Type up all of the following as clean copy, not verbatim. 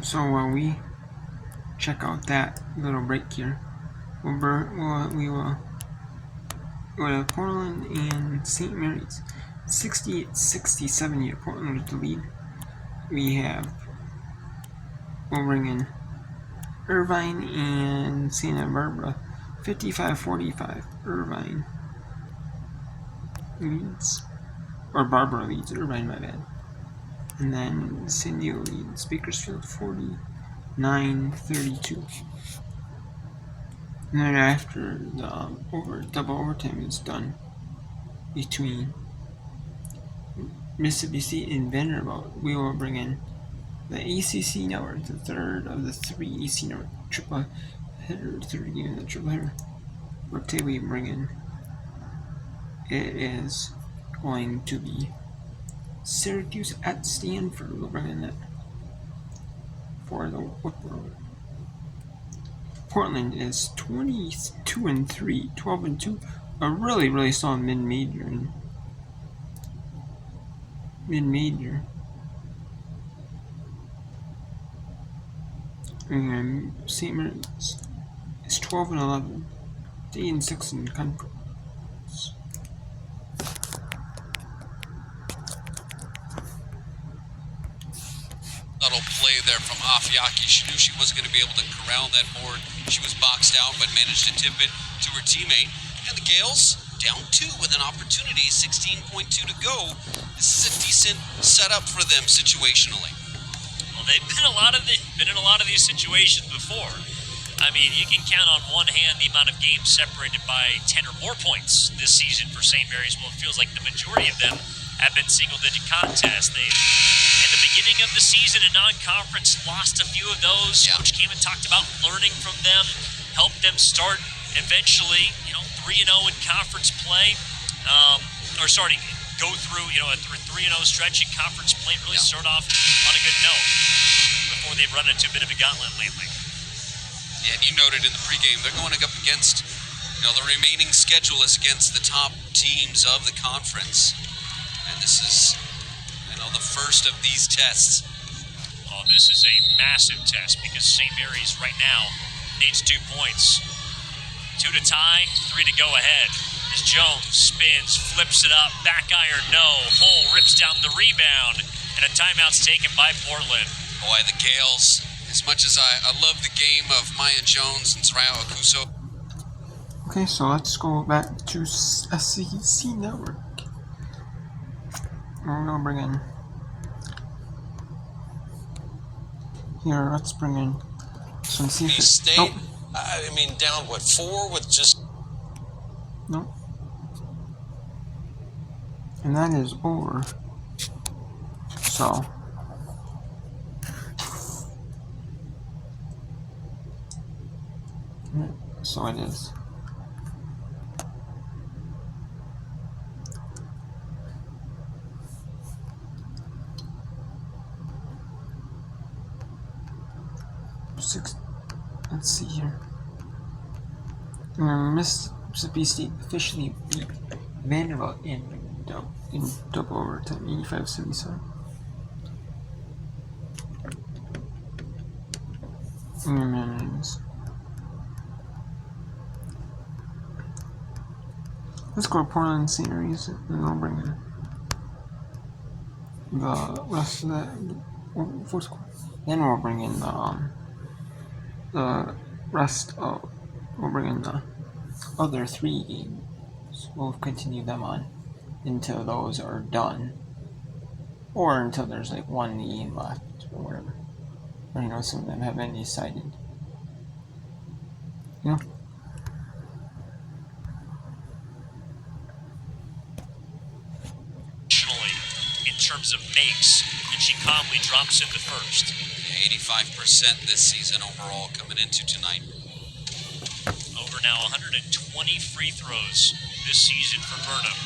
So while we check out that little break here, we will go to Portland and St. Mary's. 68-67 here. Portland with the lead. We'll bring in Irvine and Santa Barbara. 55-45. Irvine leads. Or Barbara leads. Irvine, my bad. And then San Diego leads Bakersfield 49-32. And then after the double overtime is done between Mississippi State and Vanderbilt, we will bring in the ACC network, the third of the three AC network triple header, third game of the triple header. What day we bring in? It is going to be Syracuse at Stanford. We'll bring in that for the Whipper. Portland is 22-3, 12-2, a really solid mid-major. And St. Mary's is 12-11, 8-6 in conference. Play there from Afiaki. She knew she wasn't going to be able to corral that board. She was boxed out, but managed to tip it to her teammate. And the Gales down 2 with an opportunity, 16.2 to go. This is a decent setup for them situationally. Well, they've been in a lot of these situations before. I mean, you can count on one hand the amount of games separated by 10 or more points this season for St. Mary's. Well, it feels like the majority of them have been single-digit contests. At the beginning of the season in non-conference, lost a few of those. Coach Kamen talked about learning from them, helped them start eventually, 3-0 in conference play, go through, a 3-0 stretch in conference play, really start off on a good note before they've run into a bit of a gauntlet lately. Yeah, and you noted in the pregame, they're going up against, the remaining schedule is against the top teams of the conference. And this is, the first of these tests. Oh, this is a massive test because St. Mary's right now needs 2 points. 2 to tie, 3 to go ahead. As Jones spins, flips it up, back iron, no. Hull rips down the rebound, and a timeout's taken by Portland. Boy, the Gales, as much as I love the game of Maya Jones and Soraya Okuso. Okay, so let's go back to SEC Network. We're going to bring in here, let's bring in some see if State, down 4 with just... Nope. And that is over. So it is. Let's see here. Mississippi State officially beat Vanderbilt in double overtime, 85-77. Let's go to Portland St. Mary's and we'll bring in the rest of that fourth quarter. Then we'll bring in we'll bring in the other 3 games. We'll continue them on until those are done, or until there's 1 game left or whatever. Or some of them have been decided. In terms of makes, and she calmly drops in the first. 85% this season overall coming into tonight. Over now 120 free throws this season for Burnham.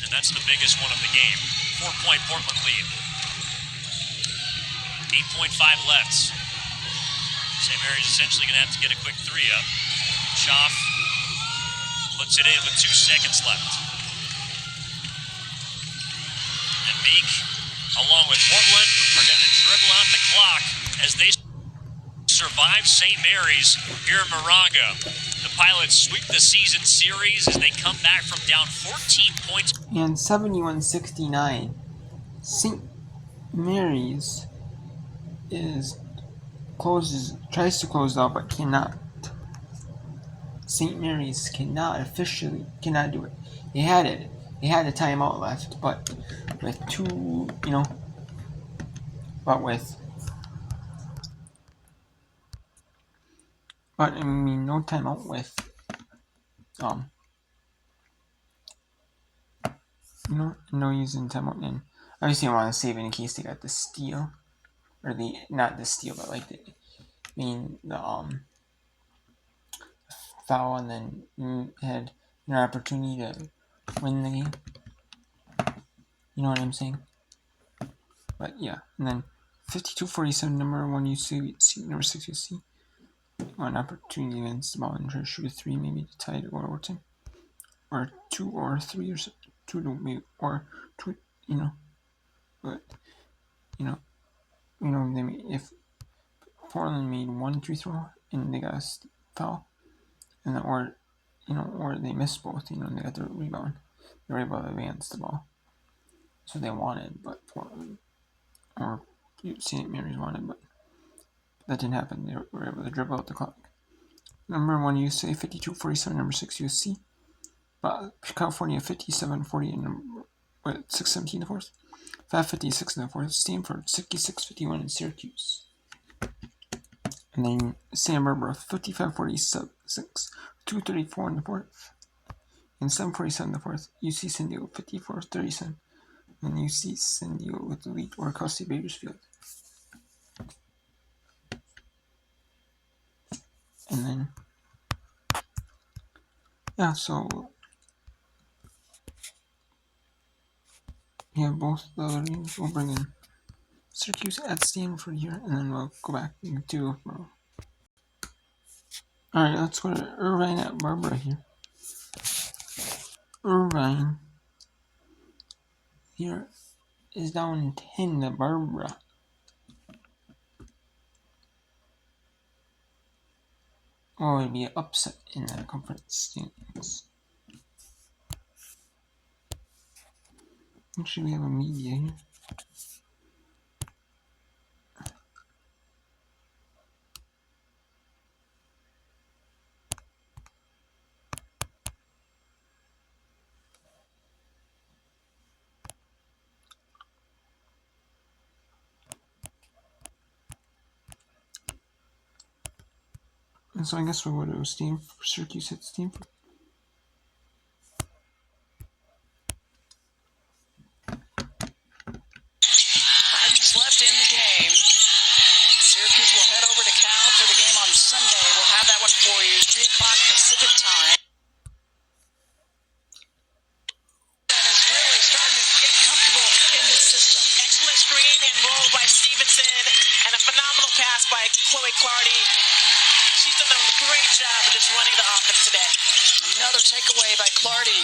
And that's the biggest one of the game. 4-point Portland lead. 8.5 left. St. Mary's essentially going to have to get a quick 3 up. Schaaf puts it in with 2 seconds left. And Meek, along with Portland, are going to dribble out the clock as they... survive St. Mary's here in Moraga. The Pilots sweep the season series as they come back from down 14 points. And 71-69. St. Mary's tries to close out but cannot. St. Mary's cannot do it. They had a timeout left, but with no timeout with no using timeout, and obviously I want to save it in case they got the steal, or not the steal, but like the foul, and then had an opportunity to win the game. You know what I'm saying? But yeah, and then 52-47, number 1 UC, number 6 UC. One opportunity against the ball and try to shoot a 3, maybe to tie it or overtime, or 2 or 3 or 2 to maybe or 2, but if Portland made 1 free throw and they got a foul, and then, or they missed both, and they got the rebound, they were able to advance the ball. So they wanted, but Portland or St. Mary's wanted, but that didn't happen. They were able to dribble out the clock. Number 1 UCLA 52-47, number 6 USC. But California 57-40, and number 6-17 in the fourth. 5:56 in the fourth. Stanford 66-51 in Syracuse. And then Santa Barbara 55-46, 2:34 in the fourth. And 7:47 in the fourth. UC San Diego 54-37. And UC San Diego with the lead, or across the Bakersfield. And then, yeah, so both the other games. We'll bring in Syracuse at Stanford here, and then we'll go back to Alright, let's go to Irvine at Barbara here. Irvine here is down 10 to Barbara. Oh, it'd be an upset in the conference standings. Actually, we have a media here. And so I guess we'll go to Syracuse at Stanford. Items left in the game. Syracuse will head over to Cal for the game on Sunday. We'll have that one for you, 3 o'clock Pacific time. And is really starting to get comfortable in this system. Excellent screen and roll by Stevenson, and a phenomenal pass by Chloe Clardy. She's done a great job of just running the offense today. Another takeaway by Clardy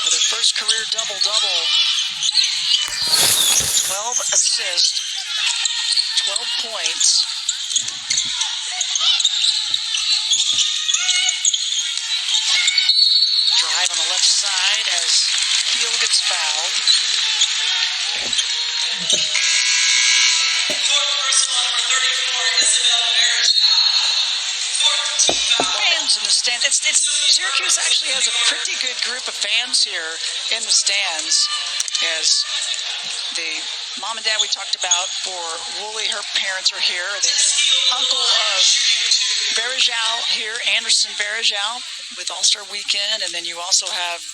with her first career double-double. 12 assists, 12 points. Drive on the left side as Heel gets fouled. Fans in the stand. Syracuse actually has a pretty good group of fans here in the stands. As the mom and dad we talked about for Woolley, her parents are here. The uncle of Berejau here, Anderson Berejau, with All-Star Weekend, and then you also have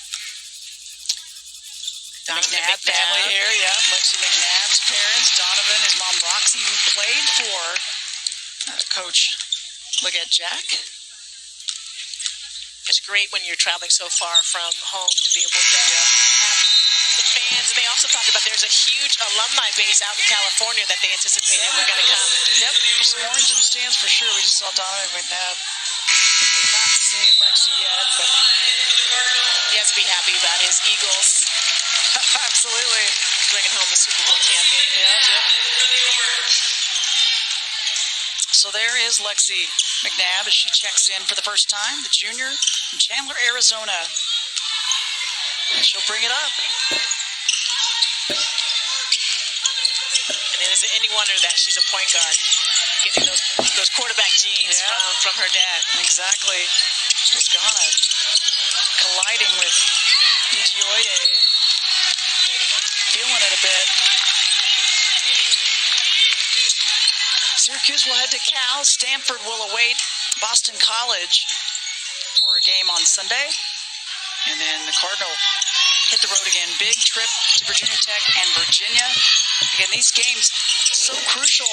McNabb family here. Yeah, Lexi McNabb's parents, Donovan, his mom Roxy, who played for Coach. Look at Jack. It's great when you're traveling so far from home to be able to have some fans. And they also talked about there's a huge alumni base out in California that they anticipated were going to come. Yep, some orange in the stands for sure. We just saw Donovan McNabb. We've not seen Lexi yet, but he has to be happy about his Eagles. Absolutely. Bringing home the Super Bowl champion. Yep. So there is Lexi McNabb as she checks in for the first time, the junior from Chandler, Arizona. And she'll bring it up. And is it any wonder that she's a point guard, getting those quarterback genes from her dad? Exactly. Ghana colliding with Ijioye and feeling it a bit. Syracuse will head to Cal. Stanford will await Boston College for a game on Sunday. And then the Cardinal hit the road again. Big trip to Virginia Tech and Virginia. Again, these games so crucial,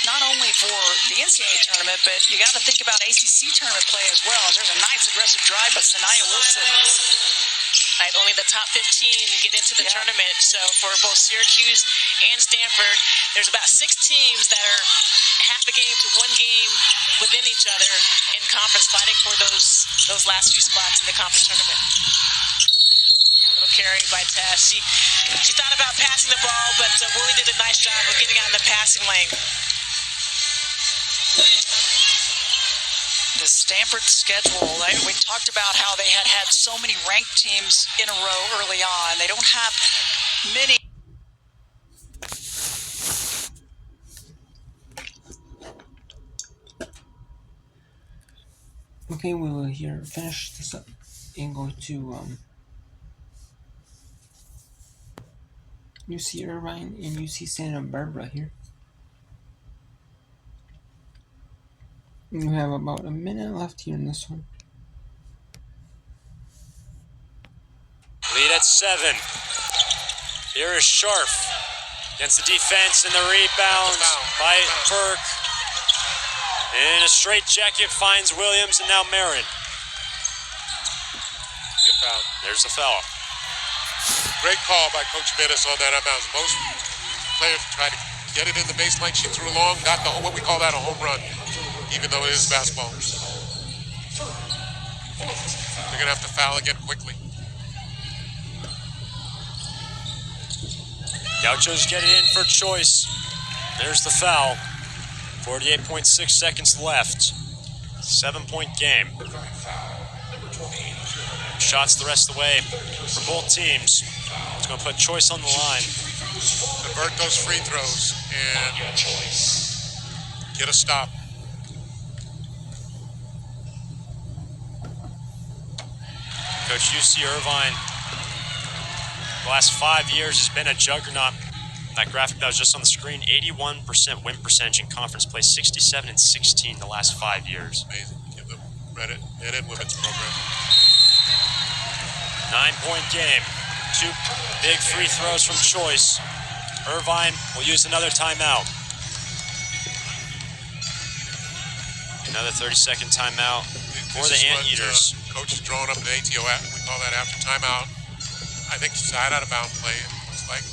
not only for the NCAA tournament, but you got to think about ACC tournament play as well. There's a nice aggressive drive by Sanaya Wilson. Right, only the top 15 get into the tournament. So for both Syracuse and Stanford, there's about 6 teams that are half a game to one game within each other in conference, fighting for those last few spots in the conference tournament. A little carry by Tess. She thought about passing the ball, but Willie did a nice job of getting out in the passing lane. The Stanford schedule, we talked about how they had so many ranked teams in a row early on. They don't have many. Okay, we will here finish this up and go to UC Irvine and UC Santa Barbara here. We have about a minute left here in this one. Lead at 7. Here is Scharf against the defense and the rebound by Burke. In a straight jacket finds Williams and now Marin. Good foul. There's the foul. Great call by Coach Bettis on that outbounds. Most players try to get it in the baseline. She threw long, got the what we call that a home run, even though it is basketball. They're gonna have to foul again quickly. Gauchos get it in for Choice. There's the foul. 48.6 seconds left. 7-point game. Shots the rest of the way for both teams. It's going to put Choice on the line. Convert those free throws and get a stop. Coach UC Irvine, the last 5 years has been a juggernaut. That graphic that was just on the screen, 81% win percentage in conference play, 67 and 16 the last 5 years. Amazing. Give them credit. Men and women's program. 9-point game. 2 big free throws from Choice. Irvine will use another timeout. Another 30-second timeout for the Anteaters. Coach is drawing up the ATO. We call that after timeout. I think side out of bound play. It's like,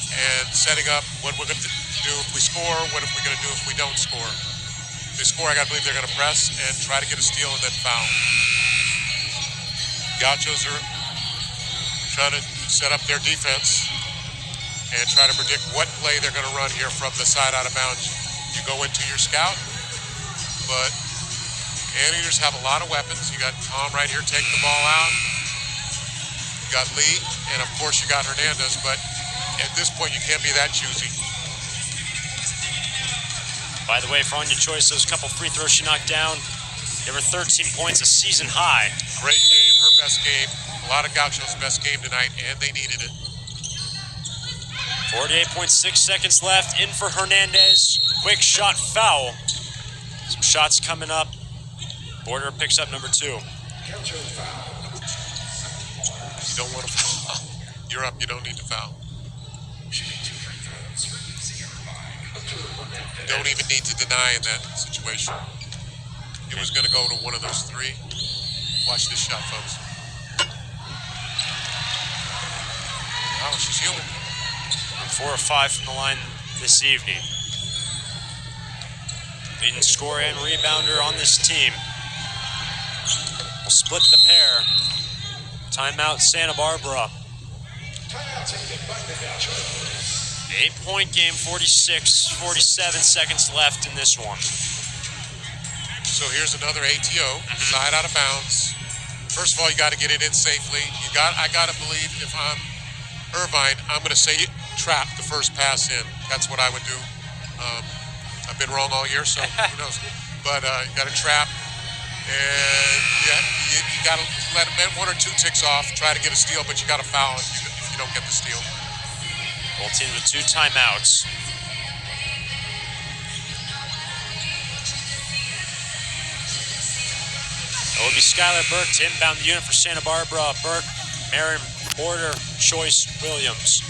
and setting up what we're going to do if we score. What are we going to do if we don't score? If they score, I got to believe they're going to press and try to get a steal and then foul. Gauchos are trying to set up their defense and try to predict what play they're going to run here from the side out of bounds. You go into your scout, but Anteaters have a lot of weapons. You got Tom right here taking the ball out. You got Lee, and of course you got Hernandez, but at this point you can't be that choosy. By the way, for Anya Choice, those couple free throws she knocked down, gave her 13 points, a season high. Great game, her best game. A lot of Gauchos' best game tonight, and they needed it. 48.6 seconds left, in for Hernandez. Quick shot foul. Some shots coming up. Border picks up number 2. You don't want to foul. You're up, you don't need to foul. You don't even need to deny in that situation. It was going to go to one of those 3. Watch this shot, folks. Oh, she's human. 4 or 5 from the line this evening. Leading scorer and rebounder on this team. We'll split the pair. Timeout Santa Barbara. 8-point game, 47 seconds left in this one. So here's another ATO, side out of bounds. First of all, you got to get it in safely. I got to believe if I'm Irvine, I'm going to say trap the first pass in. That's what I would do. I've been wrong all year, so who knows. But you got to trap, and you got to let them 1 or 2 ticks off. Try to get a steal, but you got to foul if you don't get the steal. Both teams with 2 timeouts. It will be Skylar Burke to inbound the unit for Santa Barbara. Burke, Marin, Porter, Choice, Williams.